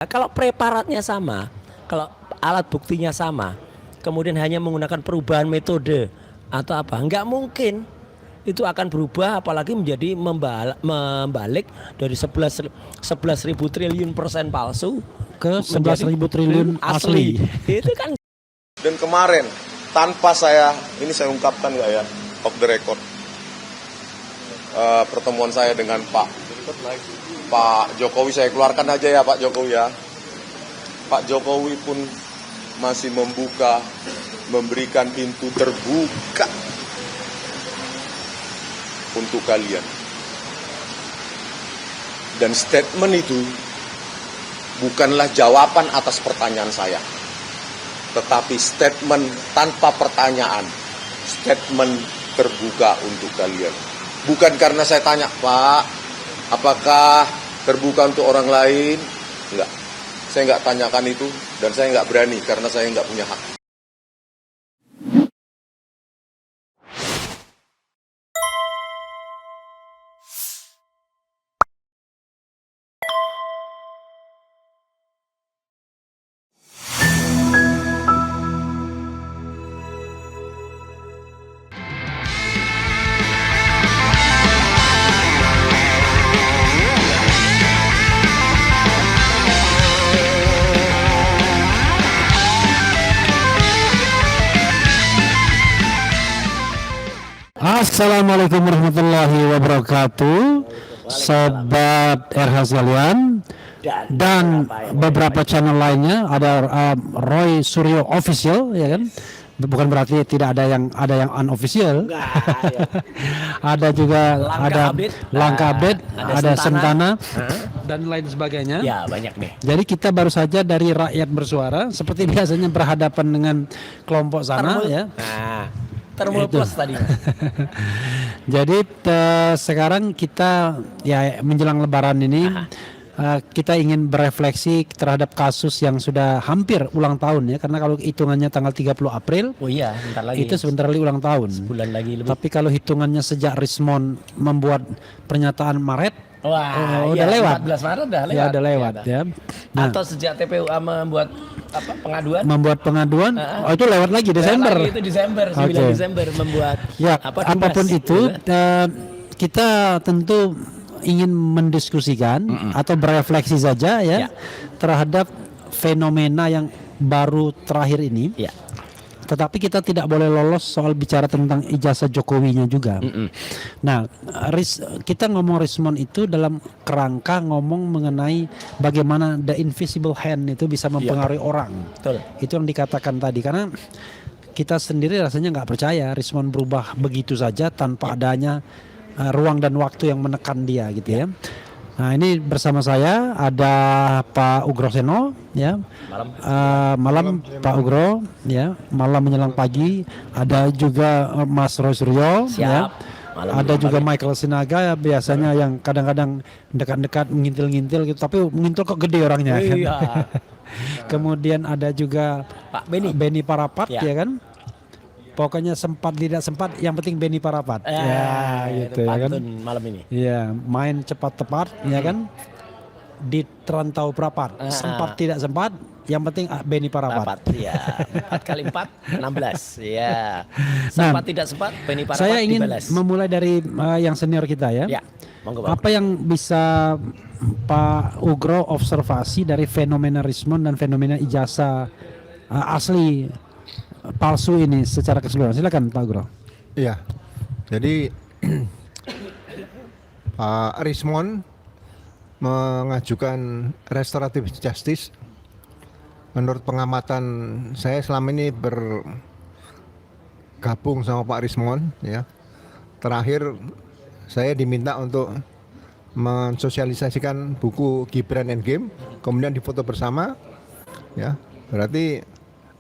Kalau preparatnya sama, kalau alat buktinya sama, kemudian hanya menggunakan perubahan metode atau apa, nggak mungkin itu akan berubah, apalagi menjadi membalik dari 11.000 triliun persen palsu ke 11.000 triliun asli. Itu kan. Dan kemarin tanpa saya ungkapkan nggak ya, off the record, pertemuan saya dengan Pak Jokowi, saya keluarkan aja ya Pak Jokowi ya. Pak Jokowi pun masih memberikan pintu terbuka untuk kalian. Dan statement itu bukanlah jawaban atas pertanyaan saya, tetapi statement tanpa pertanyaan, statement terbuka untuk kalian. Bukan karena saya tanya, Pak, apakah terbuka untuk orang lain? Enggak, saya enggak tanyakan itu, dan saya enggak berani karena saya enggak punya hak. Assalamualaikum warahmatullahi wabarakatuh, sobat RH sekalian dan beberapa channel lainnya. Ada Roy Suryo Official, ya kan? Bukan berarti tidak ada yang unofficial. Ada juga Langkah Update, ada Sentana dan lain sebagainya. Ya, banyak nih. Jadi kita baru saja dari Rakyat Bersuara, seperti biasanya berhadapan dengan kelompok sana, ya. Termul plus tadi. Jadi sekarang kita ya menjelang Lebaran ini kita ingin berefleksi terhadap kasus yang sudah hampir ulang tahun, ya, karena kalau hitungannya tanggal 30 April, Oh iya, bentar lagi. itu sebentar lagi ulang tahun. Sebulan lagi lebih. Tapi kalau hitungannya sejak Rismond membuat pernyataan Maret, Wah, udah ya, lewat. 14 Maret udah lewat. Ya udah lewat, ya. Nah, Atau sejak TPUA membuat pengaduan, itu lewat lagi Desember. Lewat lagi, itu Desember, 9 Oke. Desember membuat Ya, apapun Dimas, itu, gitu kan. kita tentu ingin mendiskusikan atau berefleksi saja, ya, Ya. terhadap fenomena yang baru terakhir ini. Ya. Tetapi kita tidak boleh lolos soal bicara tentang ijazah Jokowinya juga. Nah, kita ngomong Rismond itu dalam kerangka ngomong mengenai bagaimana the invisible hand itu bisa mempengaruhi orang. Betul. Itu yang dikatakan tadi, karena kita sendiri rasanya nggak percaya Rismond berubah begitu saja tanpa adanya ruang dan waktu yang menekan dia, gitu ya. Nah, ini bersama saya ada Pak Ugro Seno, ya. Malam Pak Ugro, ya. Malam menjelang pagi. Ada juga Mas Roy Suryo, ya. Malam Ada juga pagi. Michael Sinaga, ya, biasanya yang kadang-kadang dekat-dekat mengintil-ngintil gitu, tapi mengintil kok gede orangnya, kan. Iya. Kemudian ada juga Pak Beni. Beni Parapat, Ya. ya kan. Pokoknya sempat tidak sempat, yang penting Beni Parapat. Ya, gitu, ya kan. Malam ini. Iya, main cepat tepat, ya kan. Di terantau Prapat, sempat tidak sempat, yang penting Beni Parapat. Ya, 4 kali 4 16. Ya. Sempat tidak sempat, Beni Parapat Saya ingin dibalas. memulai dari yang senior kita, ya. Ya, monggo Pak. Apa yang bisa Pak Ugro observasi dari fenomena Rismond dan fenomena ijazah asli palsu ini secara keseluruhan? Silakan Pak Ugro. Iya, jadi Pak Rismond mengajukan restoratif justice. Menurut pengamatan saya selama ini bergabung sama Pak Rismond, ya. Terakhir saya diminta untuk mensosialisasikan buku Gibran Endgame, kemudian difoto bersama, ya. Berarti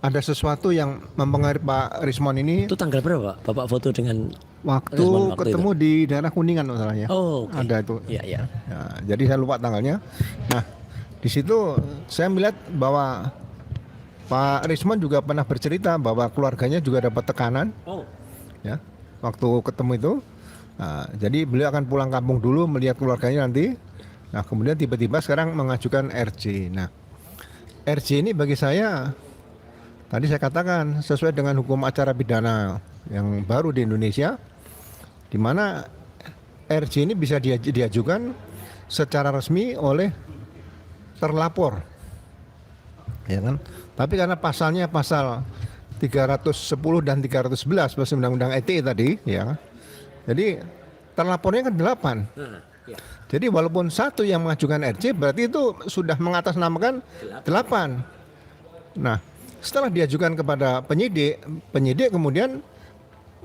ada sesuatu yang mempengaruhi Pak Rismond ini. Itu tanggal berapa, Pak? Bapak foto dengan Waktu ketemu di daerah Kuningan masalahnya. Oh, okay. Ada itu. Iya, iya. Ya, jadi saya lupa tanggalnya. Nah, di situ saya melihat bahwa Pak Rismond juga pernah bercerita bahwa keluarganya juga dapat tekanan. Oh. Ya, waktu ketemu itu. Nah, jadi beliau akan pulang kampung dulu melihat keluarganya nanti. Nah, kemudian tiba-tiba sekarang mengajukan RJ. Nah, RJ ini bagi saya, tadi saya katakan sesuai dengan hukum acara pidana yang baru di Indonesia, di mana RJ ini bisa diajukan secara resmi oleh terlapor, ya kan? Tapi karena pasalnya pasal 310 dan 311 plus Undang-Undang ITE tadi, ya, jadi terlapornya kan 8. Jadi walaupun satu yang mengajukan RJ, berarti itu sudah mengatasnamakan 8. Nah, setelah diajukan kepada penyidik, penyidik kemudian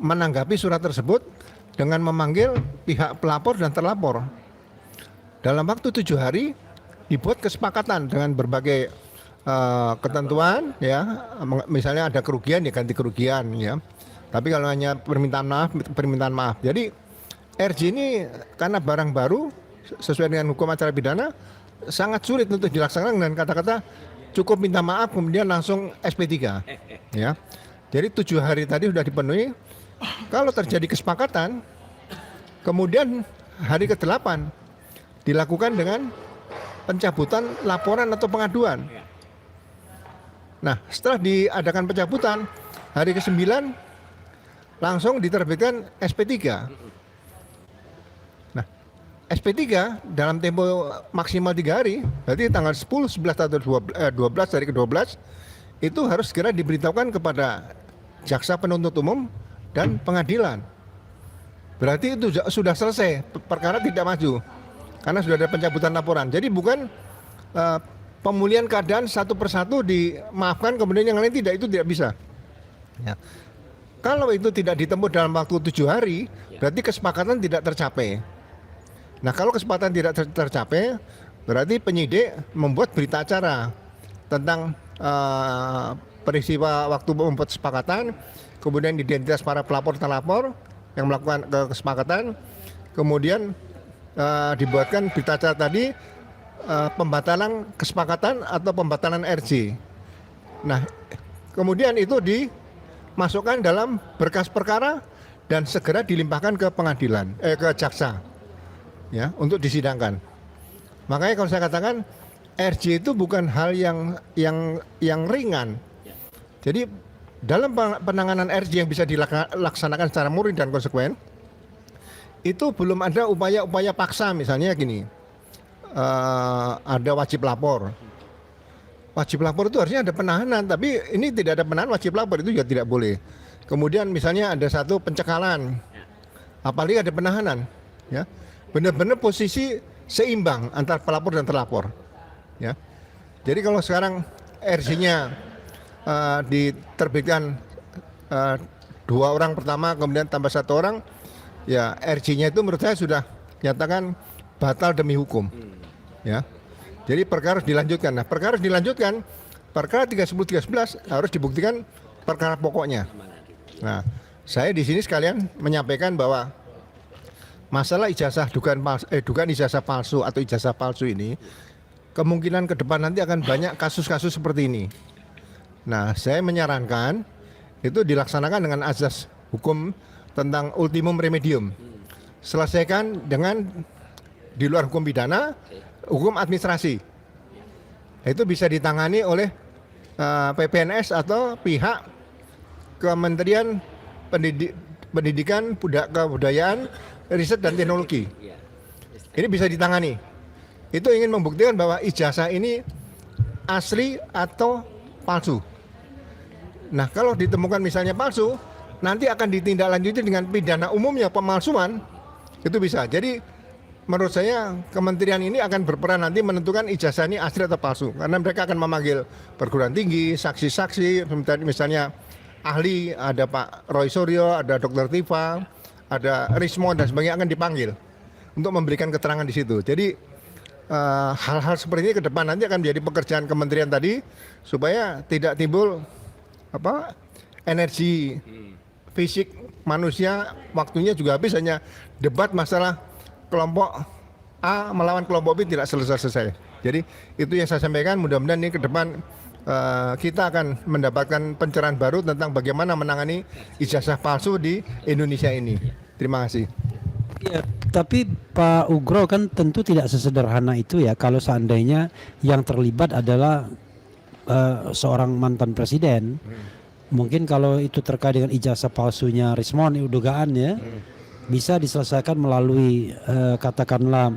menanggapi surat tersebut dengan memanggil pihak pelapor dan terlapor. Dalam waktu 7 hari dibuat kesepakatan dengan berbagai ketentuan, ya, misalnya ada kerugian ya ganti kerugian, ya. Tapi kalau hanya permintaan maaf. Jadi RJ ini karena barang baru sesuai dengan hukum acara pidana sangat sulit untuk dilaksanakan dengan kata-kata cukup minta maaf kemudian langsung SP3, ya. Jadi 7 hari tadi sudah dipenuhi. Kalau terjadi kesepakatan, kemudian hari ke-8 dilakukan dengan pencabutan laporan atau pengaduan. Nah, setelah diadakan pencabutan, hari ke-9 langsung diterbitkan SP3. Nah, SP3 dalam tempo maksimal 3 hari, berarti tanggal 10, 11 atau 12 hari ke-12 itu harus segera diberitahukan kepada jaksa penuntut umum dan pengadilan. Berarti itu sudah selesai, perkara tidak maju karena sudah ada pencabutan laporan. Jadi bukan pemulihan keadaan satu persatu dimaafkan kemudian yang lain tidak, itu tidak bisa. Ya. Kalau itu tidak ditempuh dalam waktu 7 hari, berarti kesepakatan tidak tercapai. Nah, kalau kesepakatan tidak tercapai, berarti penyidik membuat berita acara tentang peristiwa waktu membuat kesepakatan, kemudian identitas para pelapor terlapor yang melakukan kesepakatan, kemudian dibuatkan berita acara tadi pembatalan kesepakatan atau pembatalan RJ. Nah, kemudian itu dimasukkan dalam berkas perkara dan segera dilimpahkan ke pengadilan, ke jaksa, ya, untuk disidangkan. Makanya kalau saya katakan RJ itu bukan hal yang ringan. Jadi dalam penanganan RJ yang bisa dilaksanakan secara murni dan konsekuen, itu belum ada upaya-upaya paksa, misalnya gini. Ada wajib lapor. Wajib lapor itu harusnya ada penahanan, tapi ini tidak ada penahanan, wajib lapor itu juga tidak boleh. Kemudian misalnya ada satu pencekalan, apalagi ada penahanan, ya, benar-benar posisi seimbang antara pelapor dan terlapor, ya. Jadi kalau sekarang RJ-nya diterbitkan 2 orang pertama, kemudian tambah 1 orang, ya RJ-nya itu menurut saya sudah nyatakan batal demi hukum. Ya, jadi perkara harus dilanjutkan. Nah, perkara harus dilanjutkan. Perkara 310-311 harus dibuktikan perkara pokoknya. Nah, saya di sini sekalian menyampaikan bahwa masalah ijazah dugaan ijazah palsu atau ijazah palsu ini kemungkinan ke depan nanti akan banyak kasus-kasus seperti ini. Nah, saya menyarankan itu dilaksanakan dengan azas hukum tentang ultimum remedium. Selesaikan dengan di luar hukum pidana, hukum administrasi. Itu bisa ditangani oleh PPNS atau pihak Kementerian Pendidikan, Kebudayaan, Riset dan Teknologi. Ini bisa ditangani. Itu ingin membuktikan bahwa ijazah ini asli atau palsu. Nah, kalau ditemukan misalnya palsu, nanti akan ditindaklanjuti dengan pidana umumnya pemalsuan. Itu bisa. Jadi menurut saya kementerian ini akan berperan nanti menentukan ijazah ini asli atau palsu. Karena mereka akan memanggil perguruan tinggi, saksi-saksi, misalnya ahli, ada Pak Roy Suryo, ada Dr. Tifa, ada Rismo dan sebagainya akan dipanggil untuk memberikan keterangan di situ. Jadi hal-hal seperti ini ke depan nanti akan menjadi pekerjaan kementerian tadi supaya tidak timbul energi fisik manusia, waktunya juga habis hanya debat masalah kelompok A melawan kelompok B tidak selesai-selesai. Jadi itu yang saya sampaikan, mudah-mudahan ini ke depan kita akan mendapatkan pencerahan baru tentang bagaimana menangani ijazah palsu di Indonesia ini. Terima kasih. Ya, tapi Pak Ugro kan tentu tidak sesederhana itu ya kalau seandainya yang terlibat adalah seorang mantan presiden. Mungkin kalau itu terkait dengan ijazah palsunya Rismon, dugaannya bisa diselesaikan melalui katakanlah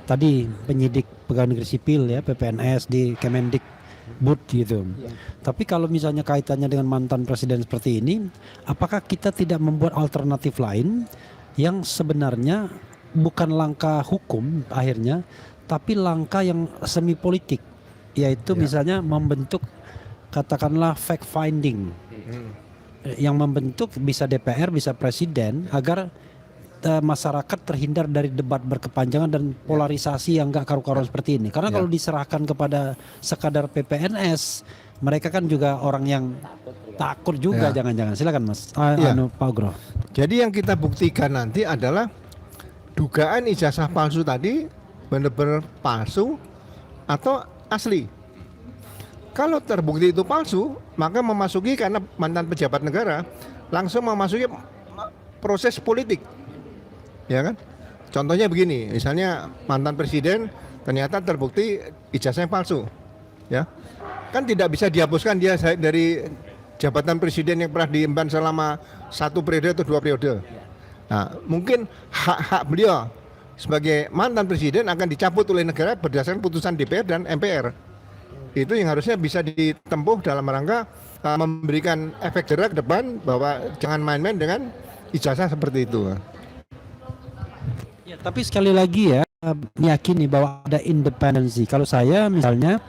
tadi penyidik pegawai negeri sipil ya, PPNS di Kemendikbud gitu. Tapi kalau misalnya kaitannya dengan mantan presiden seperti ini, apakah kita tidak membuat alternatif lain yang sebenarnya bukan langkah hukum akhirnya, tapi langkah yang semi politik, yaitu misalnya membentuk katakanlah fact finding, yang membentuk bisa DPR, bisa presiden, agar masyarakat terhindar dari debat berkepanjangan dan polarisasi yang gak karu-karuan seperti ini. Karena kalau diserahkan kepada sekadar PPNS, mereka kan juga orang yang takut juga, jangan-jangan. Silakan Mas. Pak Ugro. Jadi yang kita buktikan nanti adalah dugaan ijazah palsu tadi benar-benar palsu atau asli. Kalau terbukti itu palsu, maka memasuki, karena mantan pejabat negara, langsung memasuki proses politik. Ya kan? Contohnya begini, misalnya mantan presiden ternyata terbukti ijazahnya palsu. Ya. Kan tidak bisa dihapuskan dia dari jabatan presiden yang pernah diemban selama 1 periode atau 2 periode. Nah, mungkin hak-hak beliau sebagai mantan presiden akan dicabut oleh negara berdasarkan putusan DPR dan MPR. Itu yang harusnya bisa ditempuh dalam rangka memberikan efek jerak ke depan bahwa jangan main-main dengan ijazah seperti itu. Ya, tapi sekali lagi ya, meyakini bahwa ada independensi. Kalau saya misalnya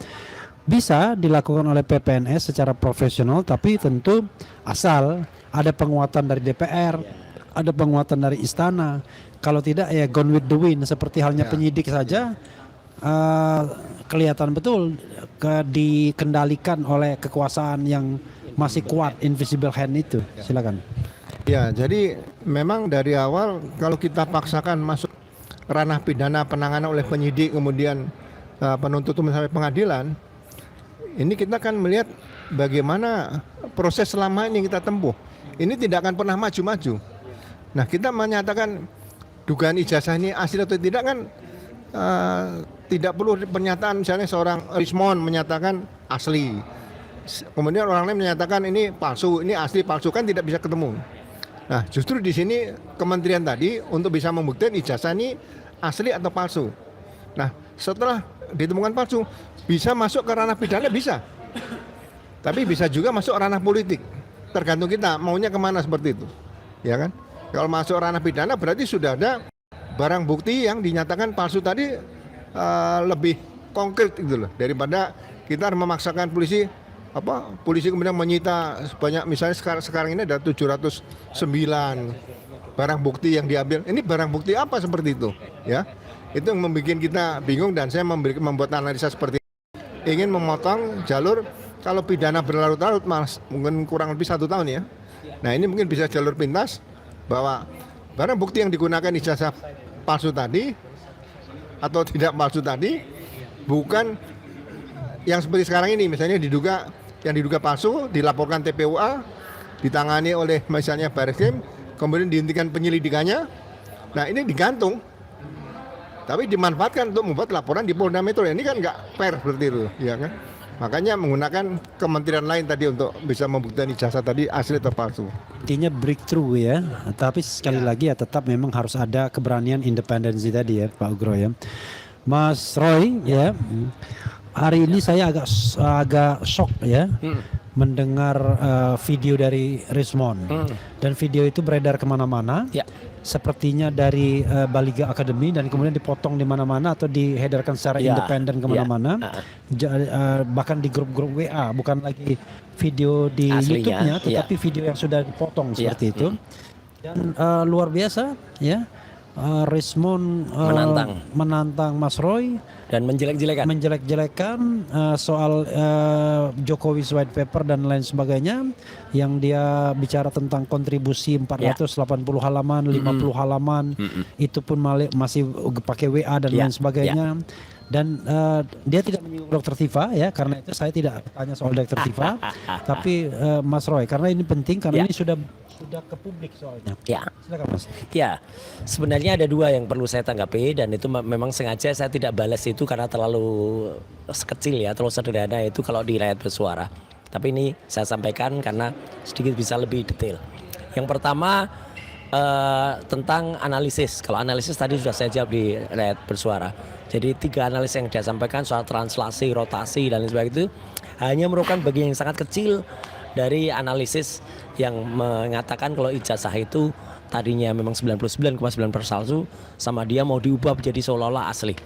bisa dilakukan oleh PPNS secara profesional, tapi tentu asal ada penguatan dari DPR, ada penguatan dari istana. Kalau tidak ya gone with the wind, seperti halnya penyidik saja, kelihatan betul dikendalikan oleh kekuasaan yang masih kuat, invisible hand itu. Silakan. Ya, jadi memang dari awal kalau kita paksakan masuk ranah pidana penanganan oleh penyidik, kemudian penuntut umum sampai pengadilan, ini kita akan melihat bagaimana proses selama ini kita tempuh. Ini tidak akan pernah maju-maju. Nah, kita menyatakan dugaan ijazah ini asli atau tidak kan tidak perlu pernyataan, misalnya seorang Rismon menyatakan asli, kemudian orang lain menyatakan ini palsu, ini asli palsu, kan tidak bisa ketemu. Nah, justru di sini kementerian tadi untuk bisa membuktikan ijazah ini asli atau palsu. Nah, setelah ditemukan palsu, bisa masuk ke ranah pidana, bisa. Tapi bisa juga masuk ranah politik. Tergantung kita maunya kemana seperti itu. Ya kan? Kalau masuk ranah pidana berarti sudah ada barang bukti yang dinyatakan palsu tadi, lebih konkret gitu loh, daripada kita memaksakan polisi kemudian menyita sebanyak, misalnya sekarang ini ada 709 barang bukti yang diambil. Ini barang bukti apa seperti itu, ya? Itu yang membuat kita bingung, dan saya membuat analisa seperti ini. Ingin memotong jalur, kalau pidana berlarut-larut mungkin kurang lebih 1 tahun ya. Nah, ini mungkin bisa jalur pintas bahwa barang bukti yang digunakan ijazah palsu tadi atau tidak palsu tadi bukan yang seperti sekarang ini, misalnya yang diduga palsu dilaporkan TPUA, ditangani oleh misalnya Barreskrim, kemudian dihentikan penyelidikannya. Nah, ini digantung, tapi dimanfaatkan untuk membuat laporan di Polda Metro. Ini kan nggak fair seperti itu, ya kan? Makanya menggunakan kementerian lain tadi untuk bisa membuktikan ijazah tadi asli atau palsu. Intinya breakthrough ya, tapi sekali lagi ya tetap memang harus ada keberanian independensi tadi ya Pak Ugro ya. Mas Roy ya, hari ini saya agak shock ya mendengar video dari Rismon, dan video itu beredar kemana-mana. Sepertinya dari Baliga Academy, dan kemudian dipotong di mana-mana atau diedarkan secara independen kemana-mana, bahkan di grup-grup WA, bukan lagi video di YouTube-nya, tetapi video yang sudah dipotong seperti itu. Dan luar biasa ya, Rismon menantang Mas Roy dan menjelek-jelekan soal Jokowi's White Paper dan lain sebagainya, yang dia bicara tentang kontribusi 480 halaman, 50 halaman, itu pun masih pakai WA dan lain sebagainya. Dan dia tidak menyinggung Dokter Tifa ya, karena itu saya tidak tanya soal Dokter Tifa, tapi Mas Roy, karena ini penting karena Ya. ini sudah ke publik soalnya. Ya. Silakan Mas. Ya, sebenarnya ada dua yang perlu saya tanggapi dan itu memang sengaja saya tidak balas itu karena terlalu kecil ya, terlalu sederhana itu kalau di rakyat bersuara. Tapi ini saya sampaikan karena sedikit bisa lebih detail. Yang pertama tentang analisis. Kalau analisis tadi sudah saya jawab di rakyat bersuara. Jadi 3 analisis yang dia sampaikan soal translasi, rotasi dan lain sebagainya itu hanya merupakan bagian yang sangat kecil dari analisis yang mengatakan kalau ijazah itu tadinya memang 99,9% palsu sama dia mau diubah menjadi seolah-olah asli.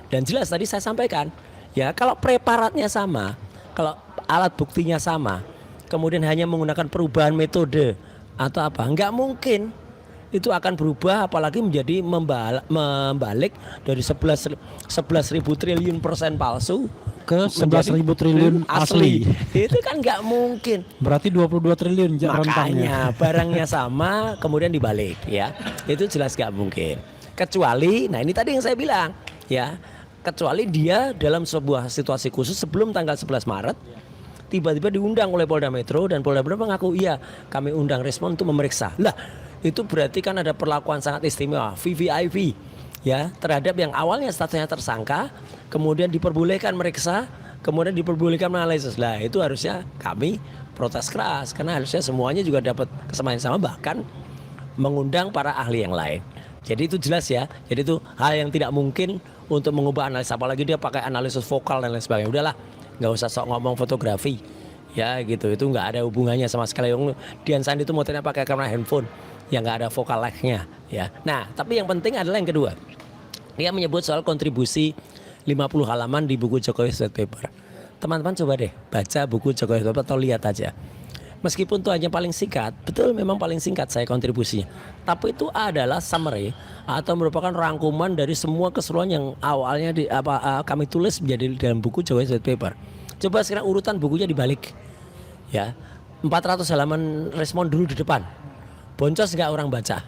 Dan jelas tadi saya sampaikan ya kalau preparatnya sama, kalau alat buktinya sama, kemudian hanya menggunakan perubahan metode atau apa, nggak mungkin itu akan berubah apalagi menjadi membalik dari 11.000 triliun persen palsu Ke 11.000 menjadi triliun asli. Itu kan nggak mungkin. Berarti 22 triliun rentangnya. Makanya barangnya sama kemudian dibalik ya. Itu jelas nggak mungkin. Kecuali, nah ini tadi yang saya bilang ya, kecuali dia dalam sebuah situasi khusus sebelum tanggal 11 Maret tiba-tiba diundang oleh Polda Metro dan Polda Metro mengaku iya kami undang Rismon untuk memeriksa. Lah itu berarti kan ada perlakuan sangat istimewa VVIP ya terhadap yang awalnya statusnya tersangka kemudian diperbolehkan meriksa kemudian diperbolehkan menganalisis. Lah itu harusnya kami protes keras karena harusnya semuanya juga dapat kesempatan yang sama bahkan mengundang para ahli yang lain. Jadi itu jelas ya. Jadi itu hal yang tidak mungkin untuk mengubah analisis apalagi dia pakai analisis vokal dan lain sebagainya. Udahlah nggak usah sok ngomong fotografi ya gitu, itu nggak ada hubungannya sama sekali. Dian Sandi itu motornya pakai kamera handphone yang nggak ada vokal lag-nya ya. Nah tapi yang penting adalah yang kedua, dia menyebut soal kontribusi 50 halaman di buku Jokowi White Paper. Teman-teman coba deh baca buku Jokowi White Paper atau lihat aja. Meskipun itu hanya paling singkat, betul memang paling singkat saya kontribusinya. Tapi itu adalah summary atau merupakan rangkuman dari semua keseluruhan yang awalnya kami tulis menjadi dalam buku Jokowi White Paper. Coba sekarang urutan bukunya dibalik. Ya. 400 halaman respon dulu di depan. Boncos nggak orang baca.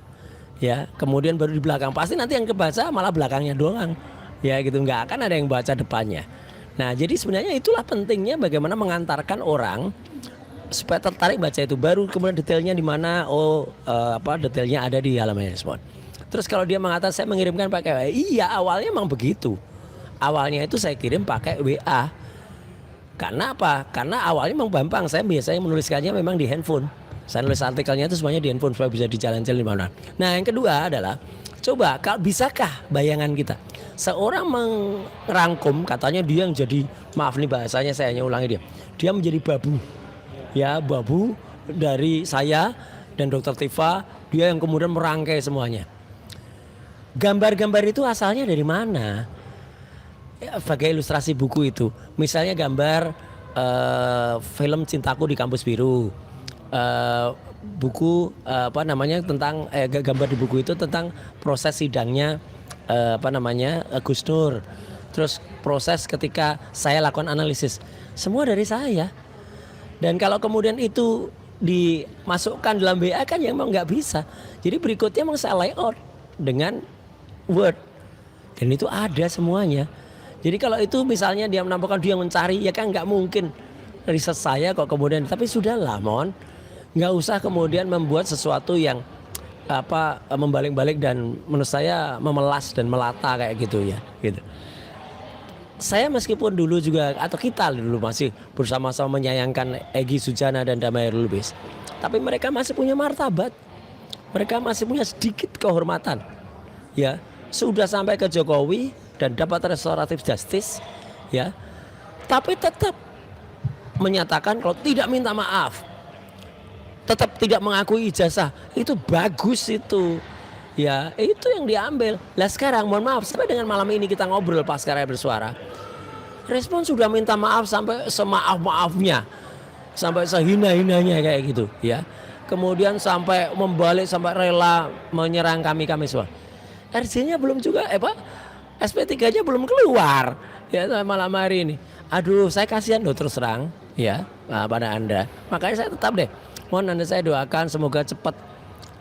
Ya, kemudian baru di belakang. Pasti nanti yang kebaca malah belakangnya doang. Ya gitu, nggak akan ada yang baca depannya. Nah, jadi sebenarnya itulah pentingnya bagaimana mengantarkan orang supaya tertarik baca itu, baru kemudian detailnya di mana detailnya ada di halaman respon. Terus kalau dia mengatakan saya mengirimkan pakai WA, iya awalnya memang begitu. Awalnya itu saya kirim pakai WA. Karena apa? Karena awalnya memang gampang, saya biasanya menuliskannya memang di handphone. Saya nulis artikelnya itu semuanya di handphone supaya bisa dijalan-jalan di mana. Nah yang kedua adalah coba kalau bisakah bayangan kita seorang merangkum, katanya dia yang jadi, maaf nih bahasanya saya hanya ulangi dia menjadi babu. Ya babu dari saya dan Dokter Tifa, dia yang kemudian merangkai semuanya. Gambar-gambar itu asalnya dari mana? Ya, sebagai ilustrasi buku itu, misalnya gambar film Cintaku di Kampus Biru, buku tentang gambar di buku itu tentang proses sidangnya Gus Dur, terus proses ketika saya lakukan analisis, semua dari saya. Dan kalau kemudian itu dimasukkan dalam BA kan yang memang nggak bisa. Jadi berikutnya memang saya layout dengan Word. Dan itu ada semuanya. Jadi kalau itu misalnya dia menampilkan dia mencari, ya kan nggak mungkin riset saya kok kemudian. Tapi sudahlah mohon, nggak usah kemudian membuat sesuatu yang membalik-balik dan menurut saya memelas dan melata kayak gitu ya. Gitu. Saya meskipun dulu juga atau kita dulu masih bersama-sama menyayangkan Egy Sujana dan Damai Lubis, tapi mereka masih punya martabat, mereka masih punya sedikit kehormatan, ya sudah sampai ke Jokowi dan dapat restoratif justice, ya, tapi tetap menyatakan kalau tidak minta maaf, tetap tidak mengakui ijazah, itu bagus itu. Ya itu yang diambil. Lah sekarang mohon maaf, sampai dengan malam ini kita ngobrol pas karya bersuara, Respon sudah minta maaf sampai semaaf-maafnya, sampai sehina-hinanya kayak gitu ya. Kemudian sampai membalik, sampai rela menyerang kami semua. RJ-nya belum juga SP3-nya belum keluar ya malam hari ini. Aduh saya kasihan loh terus terang ya pada Anda. Makanya saya tetap deh mohon Anda saya doakan semoga cepat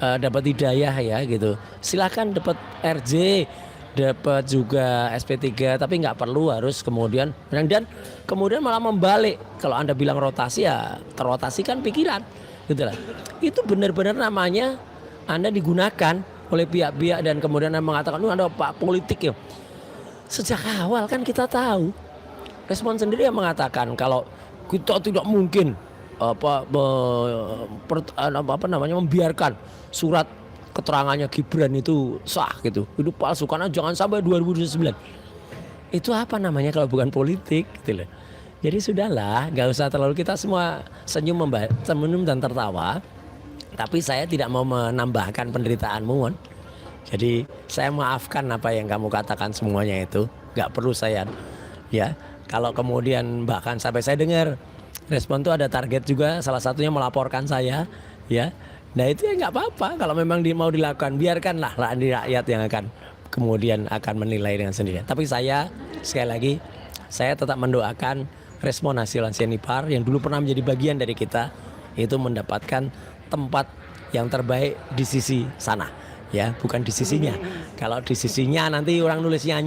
dapat hidayah ya gitu. Silakan dapat RJ, dapat juga SP3 tapi nggak perlu harus kemudian dan kemudian malah membalik. Kalau Anda bilang rotasi ya terrotasikan pikiran gitu lah. Itu benar-benar namanya Anda digunakan oleh pihak-pihak dan kemudian Anda mengatakan Anda Pak politik ya. Sejak awal kan kita tahu Respon sendiri yang mengatakan kalau kita tidak mungkin membiarkan surat keterangannya Gibran itu sah gitu. Itu palsu karena jangan sampai 2009. Itu apa namanya kalau bukan politik gitu loh. Jadi sudahlah, nggak usah terlalu kita semua senyum dan tertawa. Tapi saya tidak mau menambahkan penderitaanmu, Mon. Jadi saya maafkan apa yang kamu katakan semuanya itu. Nggak perlu saya ya. Kalau kemudian bahkan sampai saya dengar Respon itu ada target juga, salah satunya melaporkan saya ya. Nah itu ya nggak apa-apa, kalau memang mau dilakukan biarkanlah rakyat yang akan kemudian akan menilai dengan sendirinya. Tapi saya sekali lagi saya tetap mendoakan Respon hasil Sianipar yang dulu pernah menjadi bagian dari kita itu mendapatkan tempat yang terbaik di sisi sana ya, bukan di sisinya. Kalau di sisinya nanti orang nulisnya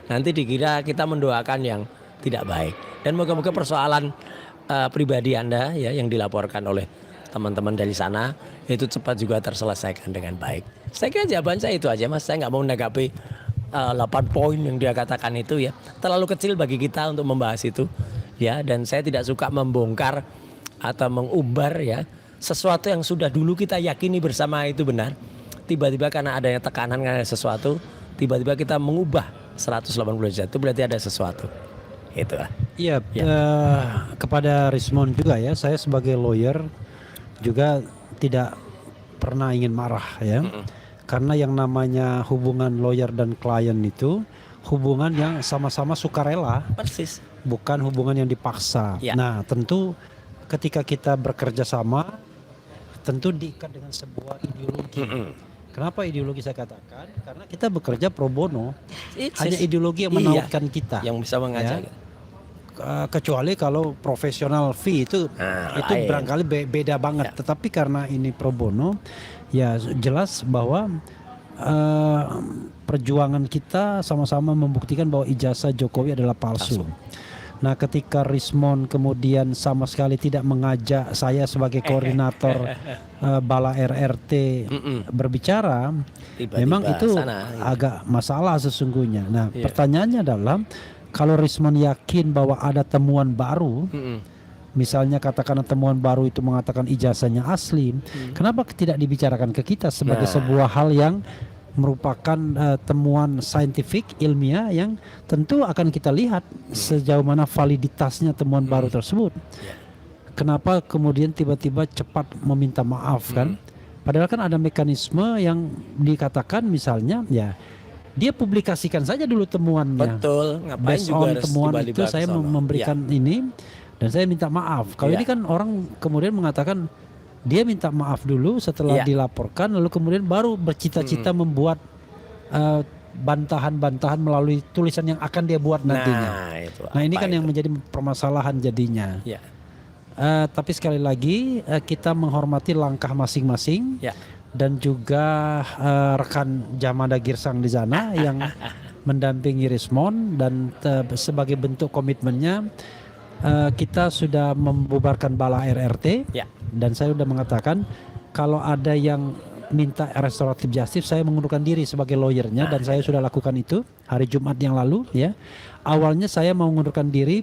nanti dikira kita mendoakan yang tidak baik. Dan moga-moga persoalan pribadi Anda ya yang dilaporkan oleh teman-teman dari sana itu cepat juga terselesaikan dengan baik. Saya kira jawaban saya itu aja, Mas. Saya nggak mau menanggapi 8 poin yang dia katakan itu ya. Terlalu kecil bagi kita untuk membahas itu ya. Dan saya tidak suka membongkar atau mengumbar ya sesuatu yang sudah dulu kita yakini bersama itu benar. Tiba-tiba karena adanya tekanan, karena ada sesuatu, tiba-tiba kita mengubah 180 derajat. Itu berarti ada sesuatu. Itulah. Iya, kepada Rismon juga ya, saya sebagai lawyer juga tidak pernah ingin marah ya. Karena yang namanya hubungan lawyer dan klien itu hubungan yang sama-sama sukarela. Persis. Bukan hubungan yang dipaksa. Ya. Nah, tentu ketika kita bekerja sama tentu diikat dengan sebuah ideologi. Kenapa ideologi saya katakan? Karena kita bekerja pro bono. Hanya ideologi yang menautkan kita. Yang bisa mengajak. Ya. Kecuali kalau profesional fee itu barangkali beda banget. Ya. Tetapi karena ini pro bono, ya jelas bahwa perjuangan kita sama-sama membuktikan bahwa ijazah Jokowi adalah palsu. Nah, ketika Rismon kemudian sama sekali tidak mengajak saya sebagai koordinator Bala RRT berbicara, tiba-tiba memang itu agak masalah sesungguhnya. Nah, pertanyaannya adalah kalau Rismon yakin bahwa ada temuan baru, misalnya katakan temuan baru itu mengatakan ijazahnya asli, kenapa tidak dibicarakan ke kita sebagai sebuah hal yang merupakan temuan saintifik ilmiah yang tentu akan kita lihat sejauh mana validitasnya temuan baru tersebut. Kenapa kemudian tiba-tiba cepat meminta maaf kan? Padahal kan ada mekanisme yang dikatakan misalnya ya dia publikasikan saja dulu temuannya. Betul. Ngapain based juga on temuan itu saya memberikan ini dan saya minta maaf. Kalau ini kan orang kemudian mengatakan dia minta maaf dulu setelah dilaporkan, lalu kemudian baru bercita-cita membuat bantahan-bantahan melalui tulisan yang akan dia buat nantinya. Nah ini kan yang menjadi permasalahan jadinya. Tapi sekali lagi kita menghormati langkah masing-masing dan juga rekan Jamada Girsang di sana yang mendampingi Rismon dan sebagai bentuk komitmennya kita sudah membubarkan Bala RRT. Dan saya sudah mengatakan kalau ada yang minta restoratif justice saya mengundurkan diri sebagai lawyernya dan saya sudah lakukan itu hari Jumat yang lalu ya. Awalnya saya mau mengundurkan diri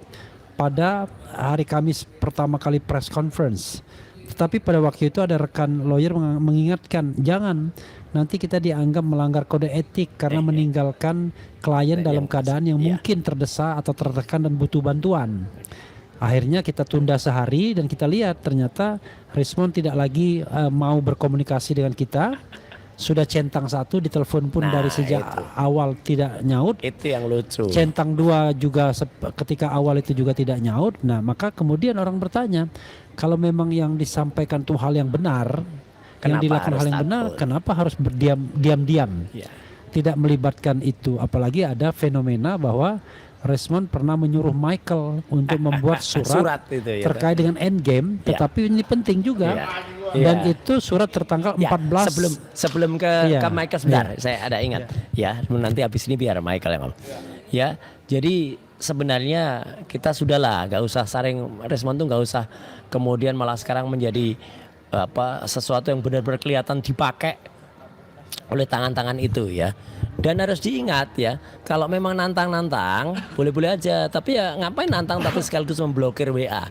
pada hari Kamis pertama kali press conference. Tetapi pada waktu itu ada rekan lawyer mengingatkan jangan nanti kita dianggap melanggar kode etik karena meninggalkan klien dalam keadaan yang mungkin terdesak atau tertekan dan butuh bantuan. Akhirnya kita tunda sehari dan kita lihat ternyata Rismon tidak lagi mau berkomunikasi dengan kita. Sudah centang 1 ditelepon pun dari sejak awal tidak nyaut. Itu yang lucu. Centang 2 juga ketika awal itu juga tidak nyaut. Nah maka kemudian orang bertanya kalau memang yang disampaikan itu hal yang benar, yang dilakukan hal yang benar, kenapa harus diam-diam? Tidak melibatkan itu. Apalagi ada fenomena bahwa Resmond pernah menyuruh Michael untuk membuat Surat surat, itu ya. terkait dengan Endgame, Ya. tetapi ini penting juga. Iya. Dan Iya. itu surat tertanggal Ya, 14 sebelum ke Iya. Michael sebentar, saya ada ingat. Ya, nanti habis ini biar Michael yang ngomong. Ya, jadi sebenarnya kita sudahlah, nggak usah saring Resmond tuh nggak usah kemudian malah sekarang menjadi sesuatu yang benar-benar kelihatan dipakai oleh tangan-tangan itu ya. Dan harus diingat ya, kalau memang nantang-nantang boleh-boleh aja, tapi ya ngapain nantang tapi sekaligus memblokir WA.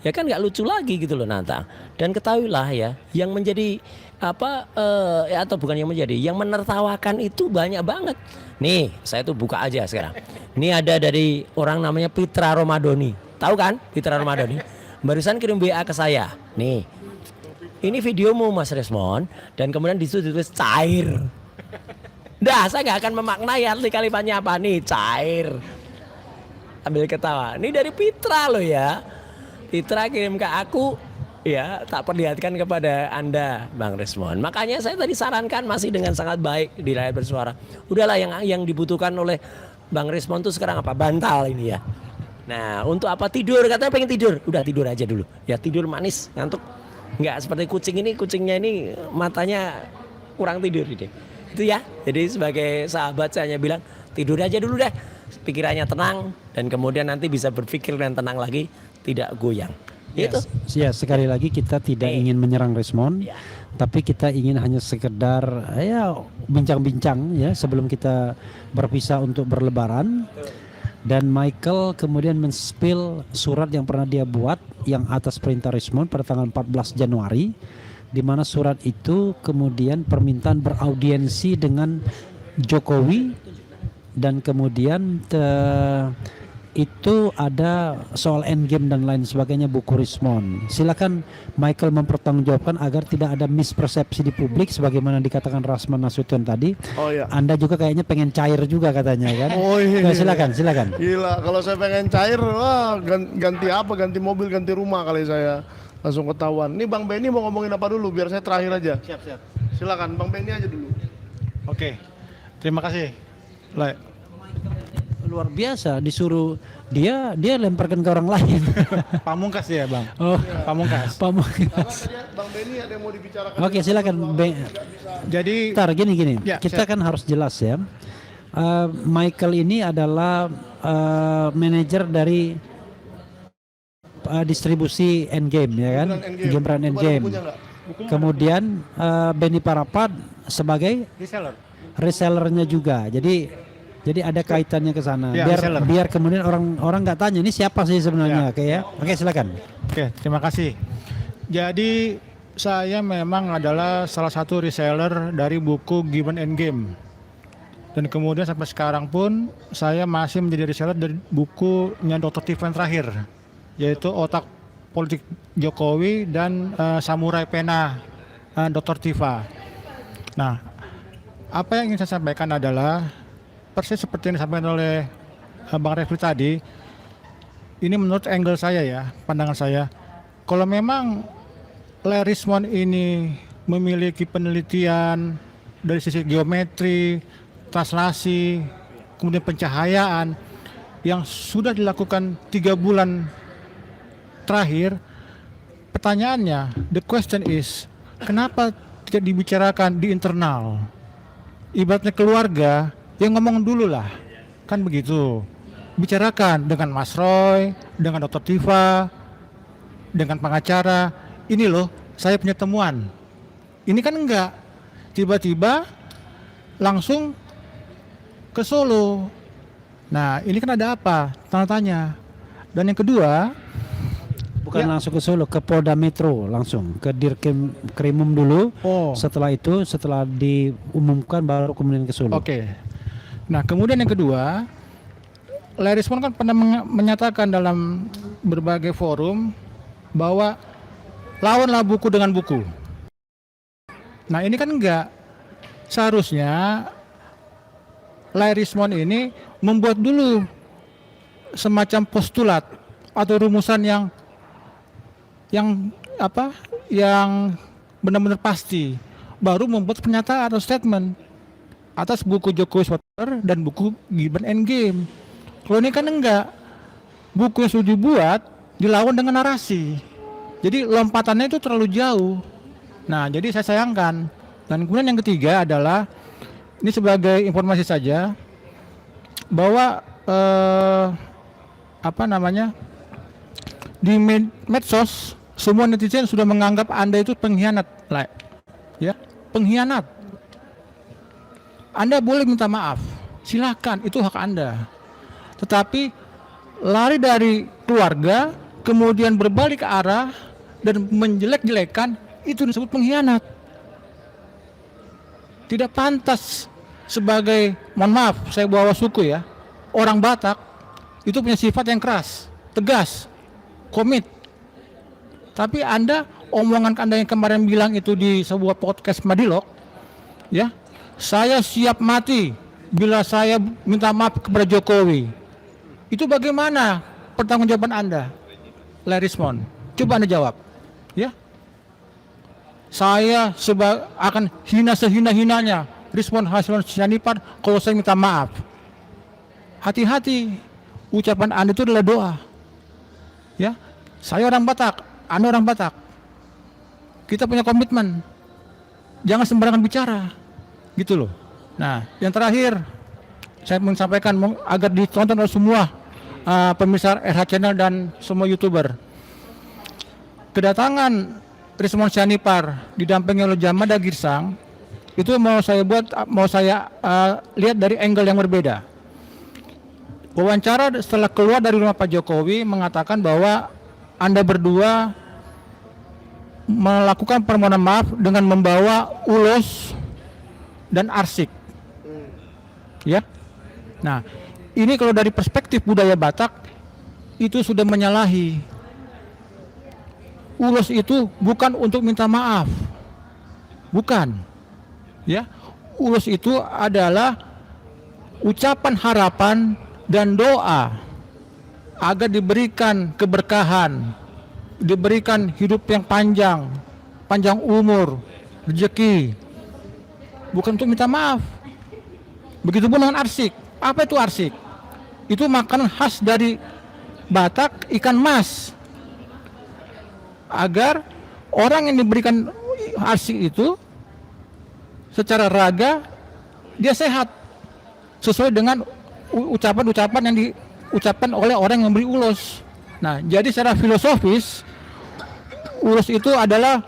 Ya kan nggak lucu lagi gitu loh nantang. Dan ketahuilah ya, yang menjadi atau bukan yang menjadi, yang menertawakan itu banyak banget. Nih, saya tuh buka aja sekarang. Ini ada dari orang namanya Pitra Romadoni. Tahu kan Pitra Romadoni? Barusan kirim WA ke saya. Nih, ini videomu Mas Resmond, dan kemudian disitu ditulis cair. Dah, saya nggak akan memaknai arti kalimatnya apa nih, cair. Ambil ketawa. Ini dari Pitra loh ya. Pitra kirim ke aku, ya tak perlihatkan kepada Anda, Bang Resmond. Makanya saya tadi sarankan masih dengan sangat baik di layar bersuara. Udahlah, yang dibutuhkan oleh Bang Resmond tuh sekarang apa? Bantal ini ya. Nah, untuk apa? Tidur, katanya pengen tidur. Udah tidur aja dulu. Ya tidur manis, ngantuk. Nggak seperti kucing ini, kucingnya ini matanya kurang tidur ini. Itu ya. Jadi sebagai sahabat saya hanya bilang tidur aja dulu deh. Pikirannya tenang dan kemudian nanti bisa berpikir dan tenang lagi, tidak goyang. Itu. Ya, sekali lagi kita tidak ingin menyerang Resmond, Ya. tapi kita ingin hanya sekedar ya bincang-bincang ya sebelum kita berpisah untuk berlebaran. Dan Michael kemudian men-spill surat yang pernah dia buat yang atas perintah Resmond pada tanggal 14 Januari, di mana surat itu kemudian permintaan beraudiensi dengan Jokowi, dan kemudian itu ada soal endgame dan lain sebagainya buku Resmond. Silakan Michael mempertanggungjawabkan agar tidak ada mispersepsi di publik sebagaimana dikatakan Rasman Nasution tadi. Oh iya. Anda juga kayaknya pengen cair juga katanya kan? Oh iya. Nah, silakan. Gila, kalau saya pengen cair, wah ganti apa? Ganti mobil, ganti rumah kali saya. Langsung ketahuan. Nih Bang Benny mau ngomongin apa dulu biar saya terakhir aja. Siap. Silakan Bang Benny aja dulu. Oke, terima kasih. Le. Luar biasa, disuruh dia lemparkan ke orang lain. Pamungkas ya bang. Oh, Pamungkas. Pamungkas. Bang Benny ada yang mau dibicarakan. Oke, silakan. Jadi Ntar gini. Ya, Kita siap. kan harus jelas ya. Michael ini adalah manajer dari distribusi Endgame ya kan, Gibran Endgame. Kemudian Benny Parapat sebagai resellernya juga. Jadi ada kaitannya ke sana. Ya, reseller. Biar kemudian orang nggak tanya ini siapa sih sebenarnya, Ya. oke ya. Oke, silakan. Oke, terima kasih. Jadi saya memang adalah salah satu reseller dari buku Given Endgame. Dan kemudian sampai sekarang pun saya masih menjadi reseller dari bukunya Dr. Tivan terakhir, yaitu Otak Politik Jokowi dan Samurai Pena Dr. Tiva. Nah, apa yang ingin saya sampaikan adalah persis seperti yang disampaikan oleh Bang Refli tadi. Ini menurut angle saya ya, pandangan saya. Kalau memang Resmond ini memiliki penelitian dari sisi geometri, translasi, kemudian pencahayaan yang sudah dilakukan 3 bulan terakhir, pertanyaannya, the question is, kenapa tidak dibicarakan di internal? Ibaratnya keluarga, yang ngomong dulu lah, kan begitu. Bicarakan dengan Mas Roy, dengan Dr. Tiva, dengan pengacara, ini loh saya punya temuan. Ini kan enggak, tiba-tiba langsung ke Solo. Nah ini kan ada apa? Tanda tanya. Dan yang kedua, Bukan langsung ke Solo, ke Polda Metro langsung, ke Dirkrimum dulu. Oh. Setelah itu, setelah diumumkan baru kemudian ke Solo. Oke. Nah, kemudian yang kedua, Resmond kan pernah menyatakan dalam berbagai forum bahwa lawanlah buku dengan buku. Nah, ini kan enggak. Seharusnya Resmond ini membuat dulu semacam postulat atau rumusan yang benar-benar pasti, baru membuat pernyataan atau statement atas buku Jokowi Swatter dan buku Gibran Endgame. Kalau ini kan enggak. Buku yang sudah dibuat dilawan dengan narasi. Jadi lompatannya itu terlalu jauh. Nah, jadi saya sayangkan. Dan kemudian yang ketiga adalah, ini sebagai informasi saja, bahwa di medsos semua netizen sudah menganggap Anda itu pengkhianat, ya, pengkhianat. Anda boleh minta maaf, silakan, itu hak Anda. Tetapi lari dari keluarga, kemudian berbalik ke arah dan menjelek-jelekan, itu disebut pengkhianat. Tidak pantas sebagai, mohon maaf, saya bawa suku ya, orang Batak itu punya sifat yang keras, tegas, komit. Tapi Anda, omongan Anda yang kemarin bilang itu di sebuah podcast Madilog, ya, saya siap mati bila saya minta maaf kepada Jokowi. Itu bagaimana pertanggungjawaban Anda, Larismon? Coba Anda jawab, ya. Saya akan hina sehina-hinanya Rizwan Hasilon Syaripar kalau saya minta maaf. Hati-hati, ucapan Anda itu adalah doa. Ya, saya orang Batak, Anda orang Batak. Kita punya komitmen. Jangan sembarangan bicara. Gitu loh. Nah, yang terakhir saya ingin sampaikan agar ditonton oleh semua pemirsa RH Channel dan semua YouTuber. Kedatangan Rizwan Syaripar didampingi oleh Jamada Girsang itu mau saya lihat dari angle yang berbeda. Wawancara setelah keluar dari rumah Pak Jokowi mengatakan bahwa Anda berdua melakukan permohonan maaf dengan membawa ulos dan arsik. Ya. Nah, ini kalau dari perspektif budaya Batak itu sudah menyalahi. Ulos itu bukan untuk minta maaf. Bukan. Ya. Ulos itu adalah ucapan harapan dan doa agar diberikan keberkahan, diberikan hidup yang panjang, panjang umur, rezeki. Bukan untuk minta maaf. Begitupun dengan arsik. Apa itu arsik? Itu makanan khas dari Batak, ikan mas. Agar orang yang diberikan arsik itu secara raga dia sehat sesuai dengan ucapan-ucapan yang diucapkan oleh orang yang memberi ulos. Nah, jadi secara filosofis ulos itu adalah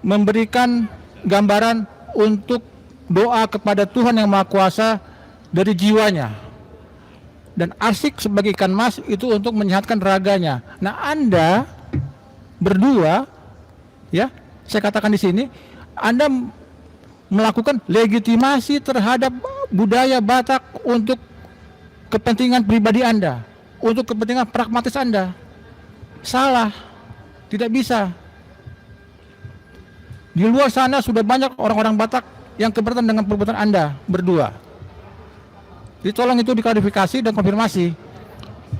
memberikan gambaran untuk doa kepada Tuhan yang Maha Kuasa dari jiwanya. Dan arsik sebagai ikan mas itu untuk menyehatkan raganya. Nah, Anda berdua, ya, saya katakan di sini, Anda melakukan legitimasi terhadap budaya Batak untuk kepentingan pribadi Anda, untuk kepentingan pragmatis Anda. Salah, tidak bisa. Di luar sana sudah banyak orang-orang Batak yang keberatan dengan perbuatan Anda berdua. Jadi tolong itu diklarifikasi dan konfirmasi.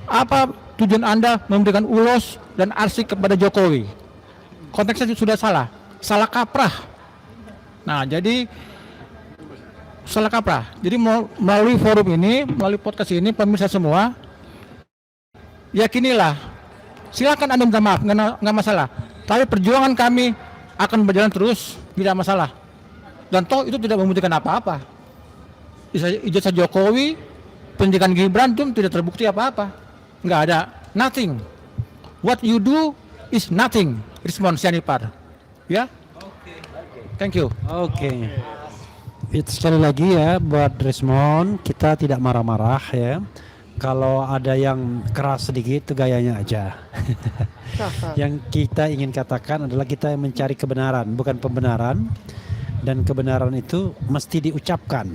Apa tujuan Anda memberikan ulos dan arsik kepada Jokowi? Konteksnya sudah salah kaprah. Nah, jadi salah kaprah. Jadi melalui forum ini, melalui podcast ini, pemirsa semua, yakinilah, silakan Anda minta maaf, nggak masalah. Tapi perjuangan kami akan berjalan terus, tidak masalah. Dan toh itu tidak membuktikan apa-apa. Ijazah Jokowi, pendidikan Gibran itu tidak terbukti apa-apa. Nggak ada, nothing. What you do is nothing. Rizwan Syaripar. Ya? Thank you. Oke. Itu sekali lagi ya buat Rizwan, kita tidak marah-marah ya. Kalau ada yang keras sedikit itu gayanya aja. Yang kita ingin katakan adalah kita yang mencari kebenaran, bukan pembenaran. Dan kebenaran itu mesti diucapkan.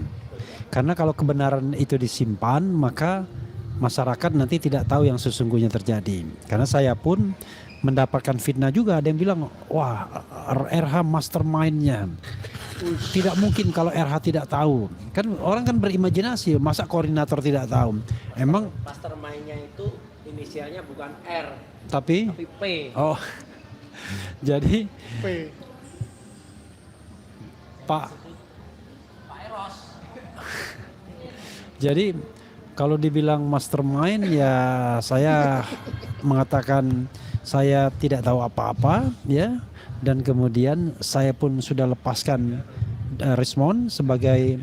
Karena kalau kebenaran itu disimpan, maka masyarakat nanti tidak tahu yang sesungguhnya terjadi. Karena saya pun mendapatkan fitnah juga, ada yang bilang, wah RH mastermind-nya. Tidak mungkin kalau RH tidak tahu. Kan orang kan berimajinasi, masa koordinator tidak tahu. Emang Mastermind-nya itu inisialnya bukan R, tapi P. oh. Jadi P. Pak Jadi Kalau dibilang mastermind ya saya mengatakan saya tidak tahu apa-apa ya, dan kemudian saya pun sudah lepaskan Rismond sebagai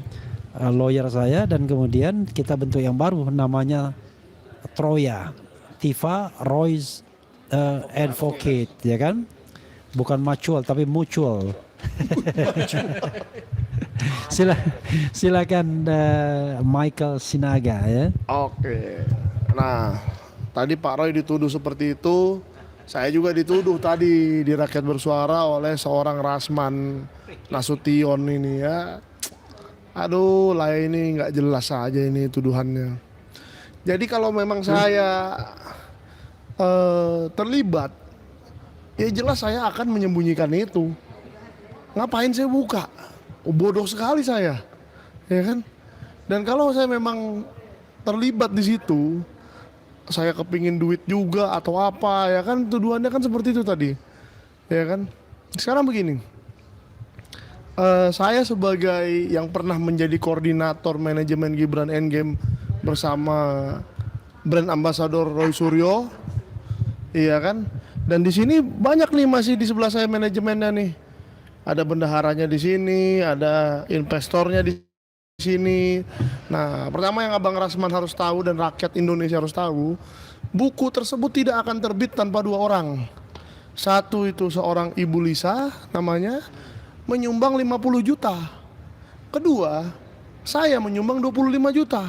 lawyer saya, dan kemudian kita bentuk yang baru namanya Troya, Tifa Roy's Advocate, ya kan? Bukan mutual tapi mutual. Silakan Michael Sinaga ya. Oke. Nah, tadi Pak Roy dituduh seperti itu. Saya juga dituduh tadi di Rakyat Bersuara oleh seorang Rasman Nasution ini ya. Aduh, lah ini nggak jelas aja ini tuduhannya. Jadi kalau memang saya terlibat, ya jelas saya akan menyembunyikan itu. Ngapain saya buka? Bodoh sekali saya, ya kan? Dan kalau saya memang terlibat di situ, saya kepingin duit juga atau apa, ya kan? Tuduhannya kan seperti itu tadi, ya kan? Sekarang begini, saya sebagai yang pernah menjadi koordinator manajemen Gibran Endgame bersama brand ambassador Roy Suryo, iya kan? Dan di sini banyak nih masih di sebelah saya manajemennya nih. Ada bendaharanya di sini, ada investornya di sini. Nah, pertama yang Abang Rasman harus tahu dan rakyat Indonesia harus tahu, buku tersebut tidak akan terbit tanpa dua orang. Satu itu seorang Ibu Lisa namanya, menyumbang 50 juta. Kedua, saya menyumbang 25 juta.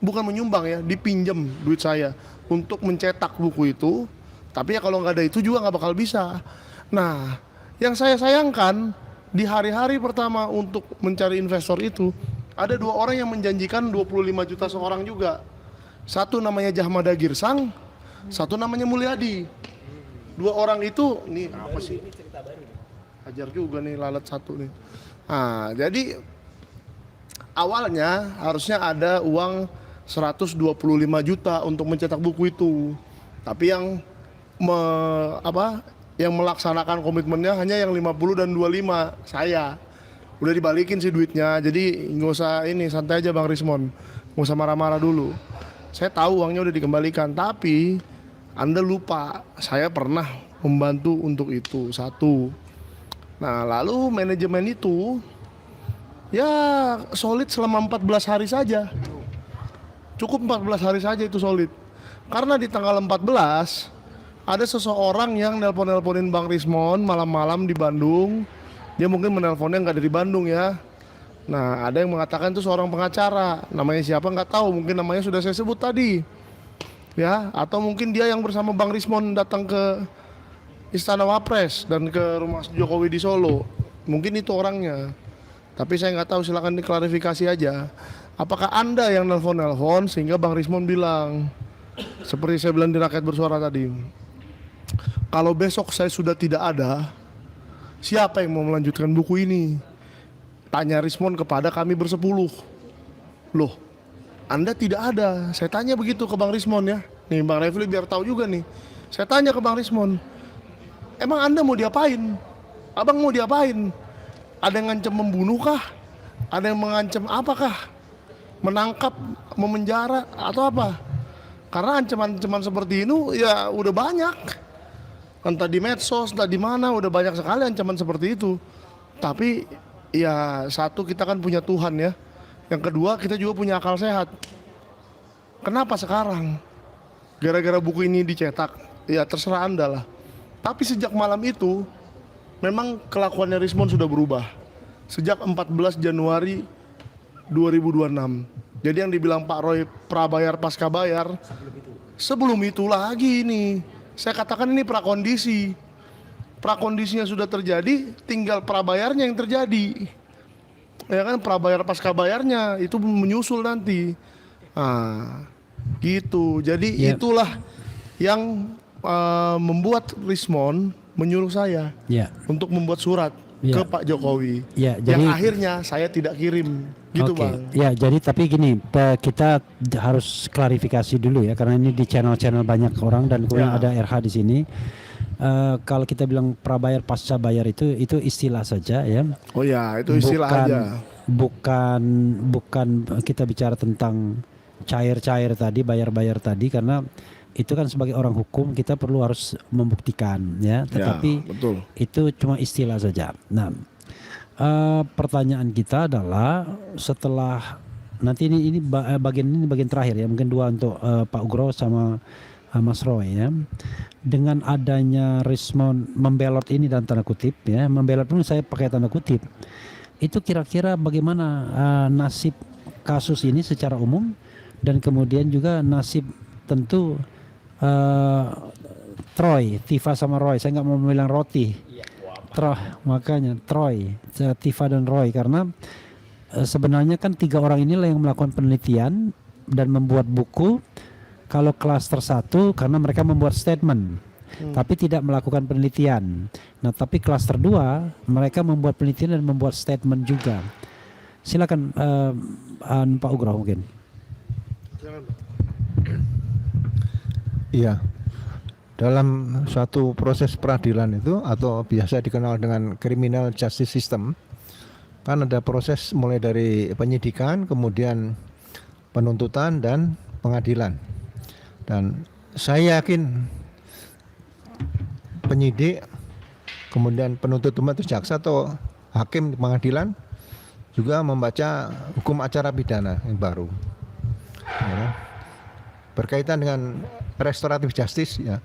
Bukan menyumbang ya, dipinjam duit saya untuk mencetak buku itu. Tapi ya kalau nggak ada itu juga nggak bakal bisa. Nah, yang saya sayangkan di hari-hari pertama untuk mencari investor itu, ada dua orang yang menjanjikan 25 juta seorang juga. Satu namanya Jahmada Girsang, satu namanya Mulyadi. Dua orang itu, nih apa sih? Ajar juga nih lalat satu nih. Nah, jadi awalnya harusnya ada uang 125 juta untuk mencetak buku itu. Tapi yang yang melaksanakan komitmennya hanya yang 50 dan 25 saya. Udah dibalikin sih duitnya, jadi nggak usah ini, santai aja Bang Rismond, nggak usah marah-marah dulu. Saya tahu uangnya udah dikembalikan, tapi Anda lupa saya pernah membantu untuk itu, satu. Nah lalu manajemen itu ya solid selama 14 hari saja. Cukup 14 hari saja itu solid. Karena di tanggal 14 ada seseorang yang nelpon-nelponin Bang Rismond malam-malam di Bandung. Dia mungkin menelponnya nggak dari Bandung ya. Nah ada yang mengatakan itu seorang pengacara. Namanya siapa nggak tahu, mungkin namanya sudah saya sebut tadi. Ya, atau mungkin dia yang bersama Bang Rismond datang ke Istana Wapres dan ke rumah Jokowi di Solo. Mungkin itu orangnya. Tapi saya nggak tahu, silakan diklarifikasi aja. Apakah Anda yang nelpon-nelpon sehingga Bang Rismond bilang, seperti saya bilang di Rakyat Bersuara tadi, kalau besok saya sudah tidak ada, siapa yang mau melanjutkan buku ini? Tanya Rismond kepada kami bersepuluh. Loh, Anda tidak ada. Saya tanya begitu ke Bang Rismond ya. Nih Bang Refli biar tahu juga nih. Saya tanya ke Bang Rismond, emang Anda mau diapain? Abang mau diapain? Ada yang ngancam membunuh kah? Ada yang mengancam apakah? Menangkap, memenjara atau apa? Karena ancaman-ancaman seperti ini ya udah banyak. Entah di medsos, entah di mana, udah banyak sekali ancaman seperti itu. Tapi ya satu, kita kan punya Tuhan ya. Yang kedua, kita juga punya akal sehat. Kenapa sekarang? Gara-gara buku ini dicetak, ya terserah Anda lah. Tapi sejak malam itu, memang kelakuannya Rismond sudah berubah. Sejak 14 Januari 2026. Jadi yang dibilang Pak Roy prabayar pasca bayar, sebelum itu lagi ini. Saya katakan ini prakondisi. Prakondisinya sudah terjadi, tinggal prabayarnya yang terjadi. Ya kan, prabayar pasca bayarnya itu menyusul nanti. Nah, gitu. Jadi itulah yang membuat Rismond menyuruh saya untuk membuat surat ke Pak Jokowi. Yang akhirnya saya tidak kirim. Gitu Bang. Ya, jadi tapi gini, kita harus klarifikasi dulu ya, karena ini di channel-channel banyak orang dan kemudian ada RH di sini. Kalau kita bilang prabayar pasca bayar itu istilah saja ya. Oh ya, itu istilah aja. Bukan kita bicara tentang cair-cair tadi, bayar-bayar tadi, karena itu kan sebagai orang hukum kita perlu harus membuktikan ya, tetapi betul. itu cuma istilah saja. Nah, pertanyaan kita adalah setelah nanti ini bagian terakhir ya, mungkin dua untuk Pak Ugro sama Mas Roy ya. Dengan adanya Rismon membelot ini dan tanda kutip ya, membelot pun saya pakai tanda kutip. Itu kira-kira bagaimana nasib kasus ini secara umum, dan kemudian juga nasib tentu Troy, Tifa sama Roy. Saya nggak mau bilang roti. Makanya Troy, Tifa dan Roy, karena sebenarnya kan 3 orang inilah yang melakukan penelitian dan membuat buku. Kalau klaster 1 karena mereka membuat statement, tapi tidak melakukan penelitian. Nah, tapi klaster 2 mereka membuat penelitian dan membuat statement juga. Silakan Pak Ugro mungkin. Iya, dalam suatu proses peradilan itu atau biasa dikenal dengan criminal justice system, kan ada proses mulai dari penyidikan, kemudian penuntutan dan pengadilan. Dan saya yakin penyidik, kemudian penuntut umum atau jaksa atau hakim di pengadilan juga membaca hukum acara pidana yang baru. Ya. Berkaitan dengan restoratif justice ya,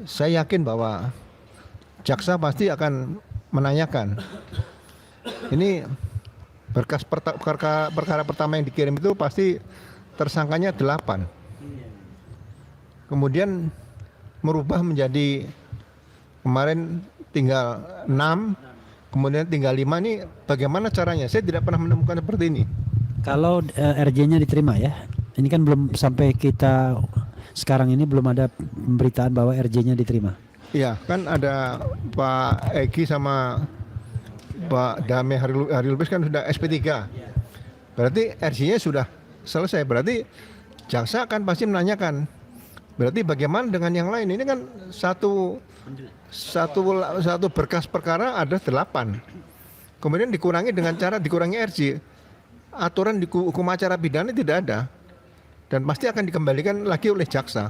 saya yakin bahwa jaksa pasti akan menanyakan, ini perkara pertama yang dikirim itu pasti tersangkanya 8, kemudian merubah menjadi kemarin tinggal 6, kemudian tinggal 5, ini bagaimana caranya? Saya tidak pernah menemukan seperti ini. Kalau RJ-nya diterima ya, ini kan belum sampai kita sekarang ini belum ada pemberitaan bahwa RJ-nya diterima. Iya, kan ada Pak Egi sama Pak Dame Hari Lubis kan sudah SP3. Berarti RJ-nya sudah selesai. Berarti jaksa kan pasti menanyakan, berarti bagaimana dengan yang lain? Ini kan satu berkas perkara ada 8. Kemudian dikurangi dengan cara dikurangi RJ. Aturan di hukum acara pidana tidak ada. Dan pasti akan dikembalikan lagi oleh jaksa.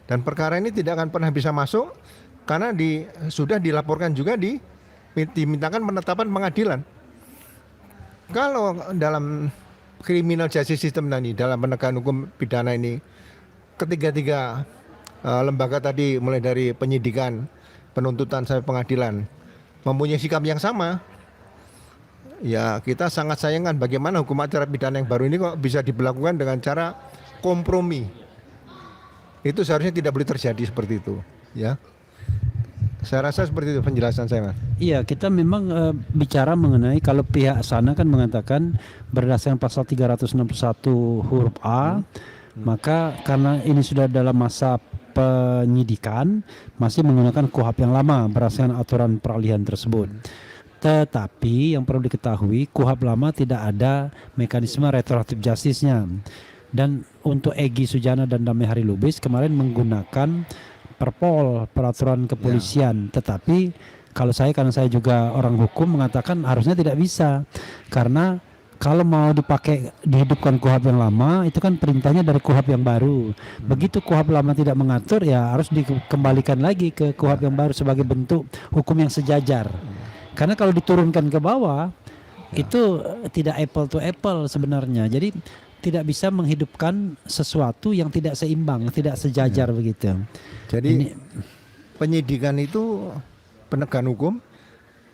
Dan perkara ini tidak akan pernah bisa masuk karena sudah dilaporkan juga dimintakan penetapan pengadilan. Kalau dalam criminal justice system tadi, dalam penegakan hukum pidana ini, ketiga lembaga tadi mulai dari penyidikan, penuntutan sampai pengadilan mempunyai sikap yang sama, ya kita sangat sayangkan bagaimana hukum acara pidana yang baru ini kok bisa diberlakukan dengan cara kompromi. Itu seharusnya tidak boleh terjadi seperti itu ya. Saya rasa seperti itu penjelasan saya, Mas. Iya, kita memang bicara mengenai kalau pihak sana kan mengatakan berdasarkan pasal 361 huruf A, maka karena ini sudah dalam masa penyidikan masih menggunakan KUHP yang lama berdasarkan aturan peralihan tersebut. Tetapi yang perlu diketahui, KUHP lama tidak ada mekanisme restoratif justice-nya. Dan untuk Egy Sujana dan Damai Hari Lubis kemarin menggunakan Perpol, peraturan kepolisian. Tetapi kalau karena saya juga orang hukum mengatakan harusnya tidak bisa, karena kalau mau dihidupkan KUHP yang lama itu kan perintahnya dari KUHP yang baru. Begitu KUHP lama tidak mengatur, ya harus dikembalikan lagi ke KUHP yang baru sebagai bentuk hukum yang sejajar. Karena kalau diturunkan ke bawah itu tidak apple to apple sebenarnya. Jadi tidak bisa menghidupkan sesuatu yang tidak seimbang, tidak sejajar begitu. Jadi penyidikan itu penegakan hukum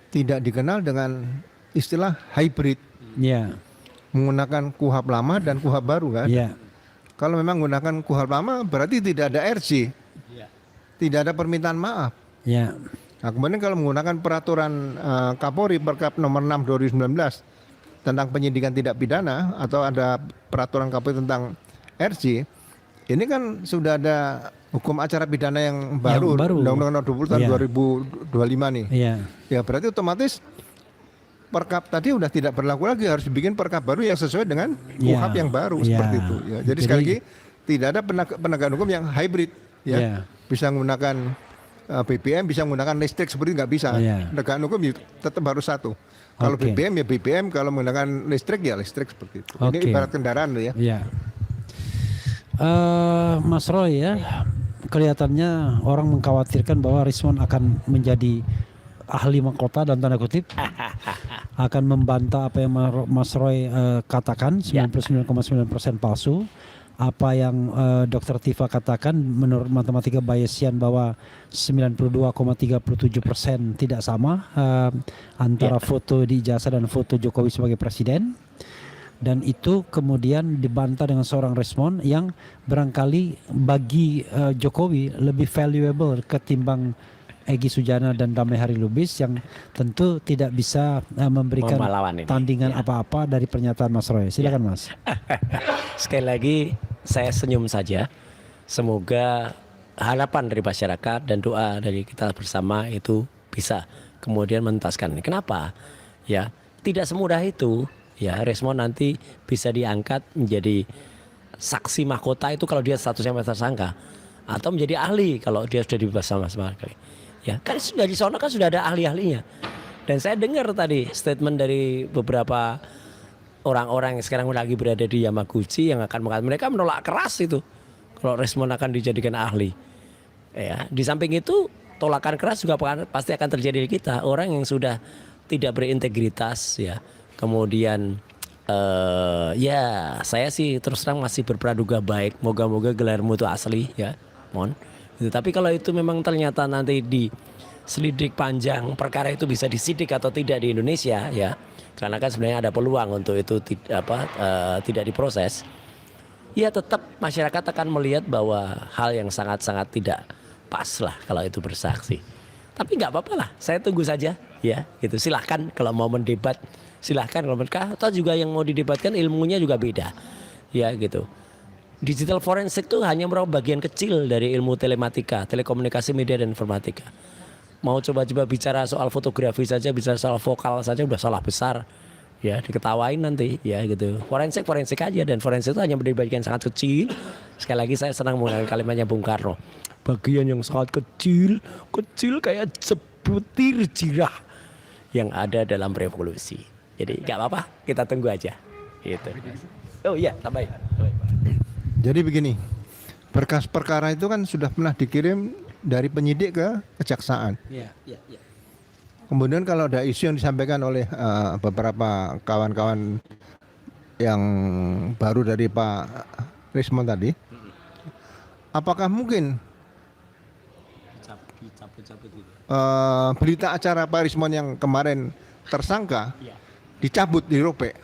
tidak dikenal dengan istilah hybrid. Ya. Menggunakan KUHP lama dan KUHP baru kan? Ya. Kalau memang menggunakan KUHP lama berarti tidak ada RJ. Tidak ada permintaan maaf. Ya. Nah, kemudian kalau menggunakan peraturan Kapolri Perkap nomor 6 2019 tentang penyidikan tidak pidana atau ada peraturan Kapolri tentang RJ, ini kan sudah ada hukum acara pidana yang baru, Undang-Undang 20 tahun 2025 nih. Iya. Ya berarti otomatis perkap tadi udah tidak berlaku lagi, harus dibikin perkap baru yang sesuai dengan KUHP yang baru seperti itu. Ya, jadi sekali lagi tidak ada penegakan hukum yang hybrid. Ya, bisa menggunakan BBM, bisa menggunakan listrik seperti nggak bisa. Penegakan hukum tetap harus satu. Kalau BBM ya BBM, kalau menggunakan listrik ya listrik seperti itu. Ini ibarat kendaraan loh ya. Mas Roy ya, kelihatannya orang mengkhawatirkan bahwa Rismon akan menjadi ahli mahkota dan tanda kutip akan membantah apa yang Mas Roy katakan 99,9% palsu. Apa yang Dr. Tifa katakan menurut matematika Bayesian bahwa 92,37% tidak sama antara foto di ijazah dan foto Jokowi sebagai presiden. Dan itu kemudian dibantah dengan seorang Rismon yang barangkali bagi Jokowi lebih valuable ketimbang Egy Sujana dan Damai Hari Lubis yang tentu tidak bisa memberikan Melawan ini. tandingan apa-apa dari pernyataan Mas Roy. Silakan Mas. Sekali lagi saya senyum saja. Semoga harapan dari masyarakat dan doa dari kita bersama itu bisa kemudian menuntaskan. Kenapa? Ya, tidak semudah itu. Ya, Rismon nanti bisa diangkat menjadi saksi mahkota itu kalau dia statusnya masih tersangka, atau menjadi ahli kalau dia sudah dibebas sama sekali. Ya, kan sudah di sana kan sudah ada ahli-ahlinya. Dan saya dengar tadi statement dari beberapa orang-orang yang sekarang lagi berada di Yamaguchi yang akan mengatakan mereka menolak keras itu kalau Rismon akan dijadikan ahli. Ya, di samping itu tolakan keras juga pasti akan terjadi di kita, orang yang sudah tidak berintegritas ya. Kemudian ya saya sih terus terang masih berpraduga baik, moga-moga gelarmu itu asli ya, Mon. Tapi kalau itu memang ternyata nanti di selidik panjang perkara itu bisa disidik atau tidak di Indonesia ya, karena kan sebenarnya ada peluang untuk itu tidak diproses. Ya tetap masyarakat akan melihat bahwa hal yang sangat-sangat tidak pas lah kalau itu bersaksi. Tapi nggak apa-apa lah, saya tunggu saja ya, gitu. Silahkan kalau mau mendebat, silahkan kalau mereka atau juga yang mau didebatkan ilmunya juga beda, ya gitu. Digital forensik itu hanya merupakan bagian kecil dari ilmu telematika, telekomunikasi, media dan informatika. Mau coba-coba bicara soal fotografi saja, bicara soal vokal saja udah salah besar. Ya, diketawain nanti ya gitu. Forensik aja, dan forensik itu hanya menjadi bagian sangat kecil. Sekali lagi saya senang menggunakan kalimatnya Bung Karno. Bagian yang sangat kecil kayak sebutir jirah yang ada dalam revolusi. Jadi nggak apa-apa, kita tunggu aja. Gitu. Oh iya, tambahin. Jadi begini, berkas perkara itu kan sudah pernah dikirim dari penyidik ke kejaksaan. Iya. Kemudian kalau ada isu yang disampaikan oleh beberapa kawan-kawan yang baru dari Pak Rismon tadi, apakah mungkin berita acara Pak Rismon yang kemarin tersangka dicabut, dirobek,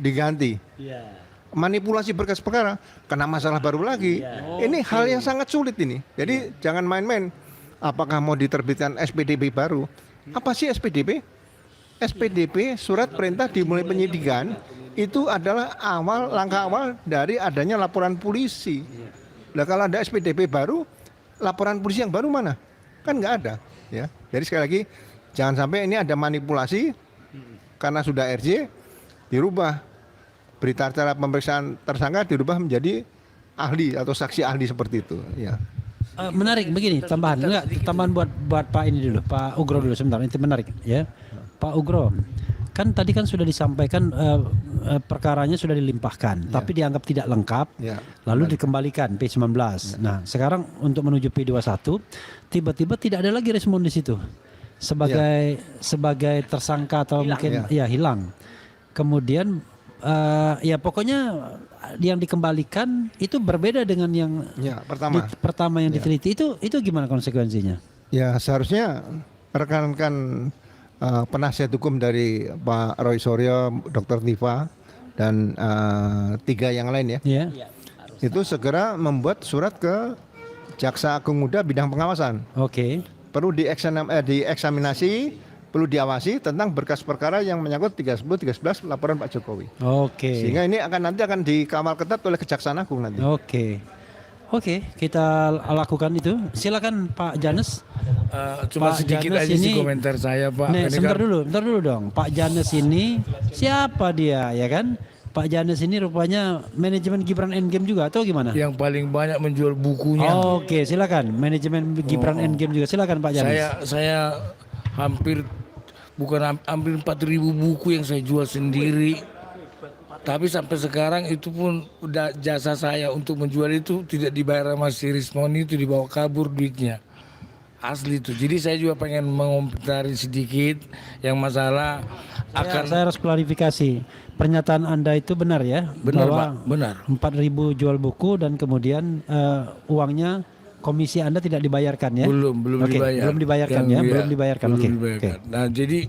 diganti, manipulasi berkas perkara, kena masalah baru lagi. Ini hal yang sangat sulit ini. Jadi jangan main-main. Apakah mau diterbitkan SPDP baru? Apa sih SPDP? SPDP, surat perintah dimulai penyidikan, itu adalah langkah awal dari adanya laporan polisi. Nah kalau ada SPDP baru, laporan polisi yang baru mana? Kan nggak ada. Ya. Jadi sekali lagi, jangan sampai ini ada manipulasi karena sudah RJ dirubah, berita acara pemeriksaan tersangka dirubah menjadi ahli atau saksi ahli seperti itu. Ya. Menarik begini, tambahan buat Pak ini dulu, Pak Ugro dulu sebentar, itu menarik ya. Pak Ugro, kan tadi kan sudah disampaikan perkaranya sudah dilimpahkan, tapi dianggap tidak lengkap, lalu dikembalikan P19. Nah, sekarang untuk menuju P21, tiba-tiba tidak ada lagi Rismon di situ sebagai tersangka atau mungkin hilang. Kemudian ya pokoknya yang dikembalikan itu berbeda dengan yang pertama yang diteliti. Itu gimana konsekuensinya? Ya seharusnya rekan-rekan penasihat hukum dari Pak Roy Suryo, Dr. Tifa dan 3 yang lain ya, itu segera membuat surat ke Jaksa Agung Muda bidang pengawasan. Perlu dieksaminasi, perlu diawasi tentang berkas perkara yang menyangkut 310-311 laporan Pak Jokowi. Sehingga ini nanti akan dikawal ketat oleh Kejaksaan Agung nanti. Oke, kita lakukan itu. Silakan Pak Janus. Cuma Pak sedikit Janus aja ini, sih komentar saya Pak. Sebentar dulu dong. Pak Janus ini siapa dia ya kan? Pak Janus ini rupanya manajemen Gibran Endgame juga atau gimana? Yang paling banyak menjual bukunya. Oke, silakan. Manajemen Gibran Endgame juga. Silakan Pak Janus. Saya hampir 4.000 buku yang saya jual sendiri. Tapi sampai sekarang itu pun udah jasa saya untuk menjual itu tidak dibayar sama si Rismon, itu dibawa kabur duitnya. Asli itu. Jadi saya juga pengen mengomentari sedikit yang masalah akan Saya harus klarifikasi. Pernyataan Anda itu benar ya? benar bahwa Pak, benar. 4.000 jual buku dan kemudian uangnya komisi Anda tidak dibayarkan ya? Belum Oke, dibayar. belum dibayarkan ya? Belum dibayarkan. Belum Oke. dibayarkan. Nah, jadi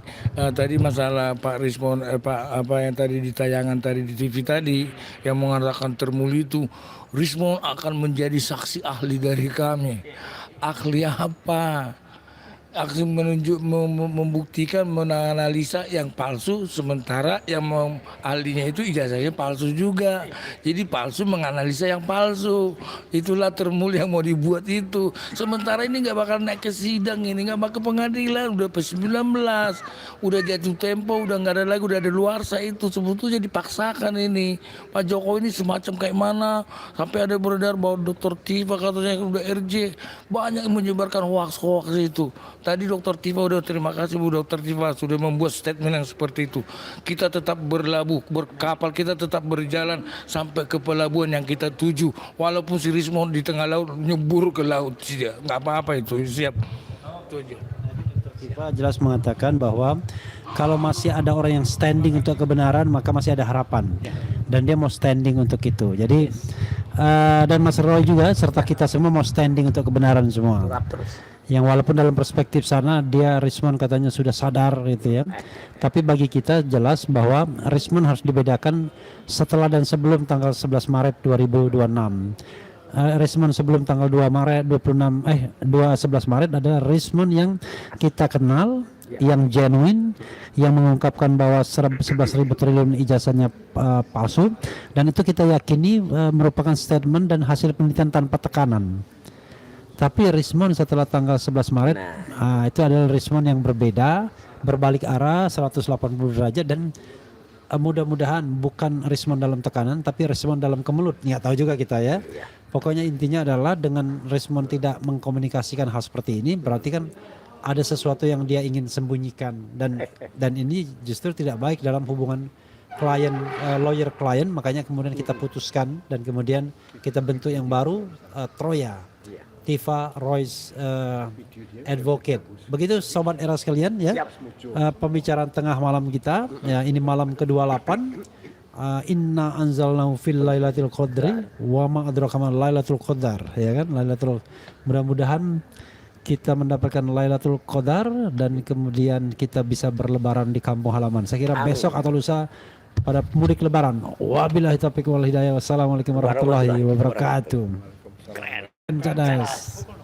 tadi masalah Pak Rismon Pak apa yang tadi di tayangan tadi di TV tadi yang mengatakan termuli itu Rismon akan menjadi saksi ahli dari kami. Ahli apa? Aksi membuktikan menganalisa yang palsu, sementara yang ahlinya itu ijazahnya palsu juga. Jadi palsu menganalisa yang palsu. Itulah termul yang mau dibuat itu. Sementara ini nggak bakal naik ke sidang, ini nggak bakal ke pengadilan. Udah P19, udah jatuh tempo, udah nggak ada lagi, udah ada luarsa itu. Sebetulnya dipaksakan ini. Pak Jokowi ini semacam kayak mana? Sampai ada beredar bahwa Dr. Tifa katanya udah RJ, banyak yang menyebarkan hoax-hoax itu. Tadi Dr. Tifa udah, terima kasih Bu Dr. Tifa sudah membuat statement yang seperti itu. Kita tetap berlabuh, berkapal, kita tetap berjalan sampai ke pelabuhan yang kita tuju. Walaupun si Rismon di tengah laut nyebur ke laut, tidak, nggak apa-apa itu, siap. Itu aja. Tifa jelas mengatakan bahwa kalau masih ada orang yang standing untuk kebenaran maka masih ada harapan dan dia mau standing untuk itu. Jadi dan Mas Roy juga serta kita semua mau standing untuk kebenaran semua. Yang walaupun dalam perspektif sana dia Rismon katanya sudah sadar gitu ya. Tapi bagi kita jelas bahwa Rismon harus dibedakan setelah dan sebelum tanggal 11 Maret 2026. Rismon sebelum tanggal 2 Maret 11 Maret adalah Rismon yang kita kenal, yang genuine, yang mengungkapkan bahwa 11.000 triliun ijazahnya palsu, dan itu kita yakini merupakan statement dan hasil penelitian tanpa tekanan. Tapi Rismon setelah tanggal 11 Maret itu adalah Rismon yang berbeda, berbalik arah 180 derajat dan mudah-mudahan bukan Rismon dalam tekanan tapi Rismon dalam kemelut. Nggak tahu juga kita ya. Pokoknya intinya adalah dengan Rismon tidak mengkomunikasikan hal seperti ini berarti kan ada sesuatu yang dia ingin sembunyikan dan ini justru tidak baik dalam hubungan klien lawyer klien, makanya kemudian kita putuskan dan kemudian kita bentuk yang baru Troya. Tifa Royce Advocate. Begitu sobat era sekalian ya. Pembicaraan tengah malam kita ya, ini malam ke-28. Inna anzalnahu fil lailatul qadri wa ma adraka ma lailatul qadar, ya kan? Lailatul, mudah-mudahan kita mendapatkan Lailatul Qadar dan kemudian kita bisa berlebaran di kampung halaman. Saya kira besok atau lusa pada mudik lebaran. Wabillahi taufiq wal hidayah. Wassalamualaikum warahmatullahi wabarakatuh. Keren.